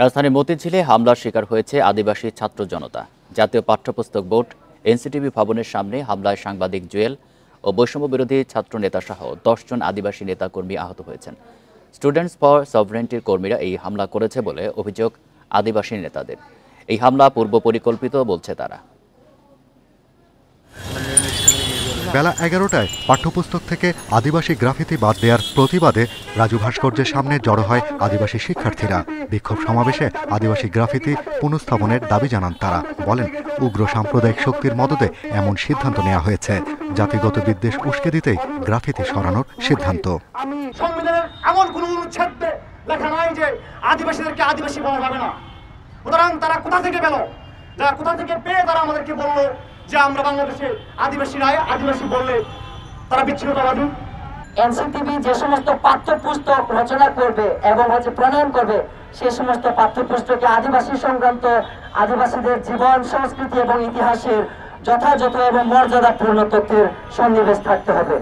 রাজধানীর মতিঝিলে হামলার শিকার হয়েছে আদিবাসী ছাত্র জনতা। জাতীয় পাঠ্যপুস্তক বোর্ড এনসিটিভি ভবনের সামনে হামলায় সাংবাদিক জুয়েল ও বৈষম্য বিরোধী ছাত্র নেতাসহ 10 জন আদিবাসী নেতাকর্মী আহত হয়েছেন। স্টুডেন্টস ফর সভরেন্টির কর্মীরা এই হামলা করেছে বলে অভিযোগ আদিবাসী নেতাদের। এই হামলা পূর্ব পরিকল্পিত বলছে তারা। বেলা 11টায় পাঠ্যপুস্তক থেকে আদিবাসী গ্রাফিতি বাদ দেওয়ার প্রতিবাদে রাজু ভাস্কর্যের সামনে জড়ো হয় আদিবাসী শিক্ষার্থীরা। বিক্ষোভ সমাবেশে আদিবাসী গ্রাফিতি পুনঃস্থাপনের দাবি জানান তারা। বলেন, উগ্র সাম্প্রদায়িক শক্তির মদদে এমন সিদ্ধান্ত নেওয়া হয়েছে। জাতিগত বিদ্বেষ উস্কে দিতেই গ্রাফিতি সরানোর সিদ্ধান্ত। সংবিধানের এমন কোনো অনুচ্ছেদে লেখা নাই যে আদিবাসীদেরকে আদিবাসী বলা যাবে না। সুতরাং তারা কোথা থেকে পেল, যারা কোথা থেকে পেয়ে তারা আমাদেরকে বললো যে আমরা বাংলাদেশে আদিবাসী রায় আদিবাসী বললে তারা বিচ্ছিন্নতাবাদী। এনসিটিভি যে সমস্ত পাঠ্যপুস্তক রচনা করবে এবং প্রণয়ন করবে সে সমস্ত পাঠ্যপুস্তকে আদিবাসী সংক্রান্ত আদিবাসীদের জীবন, সংস্কৃতি এবং ইতিহাসের যথাযথ এবং মর্যাদাপূর্ণ তথ্যের সন্নিবেশ থাকতে হবে।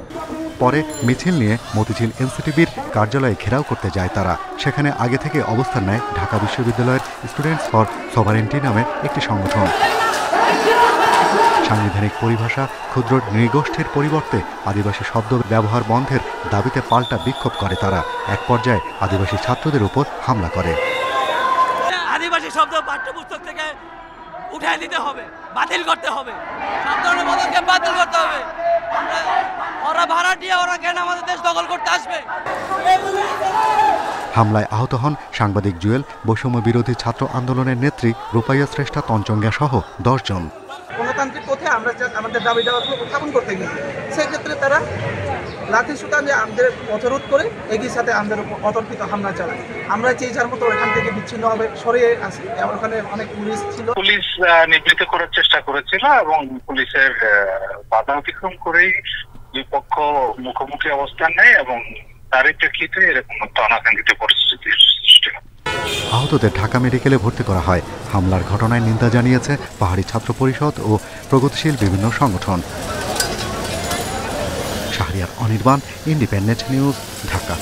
পরে মিছিল নিয়ে মতিঝিল এনসিটিভির কার্যালয়ে ঘেরাও করতে যায় তারা। সেখানে আগে থেকে অবস্থান নেয় ঢাকা বিশ্ববিদ্যালয়ের স্টুডেন্টস ফর সভারেন্টি নামের একটি সংগঠন। সাংবিধানিক পরিভাষা ক্ষুদ্র নৃগোষ্ঠীর পরিবর্তে আদিবাসী শব্দ ব্যবহার বন্ধের দাবিতে পাল্টা বিক্ষোভ করে তারা। এক পর্যায়ে আদিবাসী ছাত্রদের উপর হামলা করে। আদিবাসী শব্দ পাঠ্যপুস্তক থেকে উঠাই দিতে হবে, বাতিল করতে হবে, সব ধরনের পদক্ষেপ বাতিল করতে হবে। ওরা ভাড়াটিয়া, ওরা কেন আমাদের দেশ দখল করতে আসবে? হামলায় আহত হন সাংবাদিক জুয়েল, বৈষম্য বিরোধী ছাত্র আন্দোলনের নেত্রী রূপাইয়া শ্রেষ্ঠা তঞ্চঙ্গা সহ 10 জন। গণতান্ত্রিক পথে আমরা আমাদের দাবি দাওয়া উত্থাপন করতে গেছি, সেক্ষেত্রে তারা লাঠি সুতা দিয়ে আমাদের পথরোধ করে একই সাথে আমাদের উপর অতর্কিত হামলা চালায়। আমরা যে যার মতো ওখান থেকে বিচ্ছিন্নভাবে সরিয়ে আসি। ওখানে অনেক পুলিশ ছিল, পুলিশ নিবৃত্ত করার চেষ্টা করেছিল এবং পুলিশের বাধা অতিক্রম করেই দুই পক্ষ মুখোমুখি অবস্থান নেয় এবং তারই প্রেক্ষিতে এরকম অনাকাঙ্ক্ষিত পরিস্থিতির সৃষ্টি হয়। আহতদের ঢাকা মেডিকেলে ভর্তি করা হয়। হামলার ঘটনায় নিন্দা জানিয়েছে পাহাড়ি ছাত্র পরিষদ ও প্রগতিশীল বিভিন্ন সংগঠন। Shahriar Anirban, independent news, Dhaka.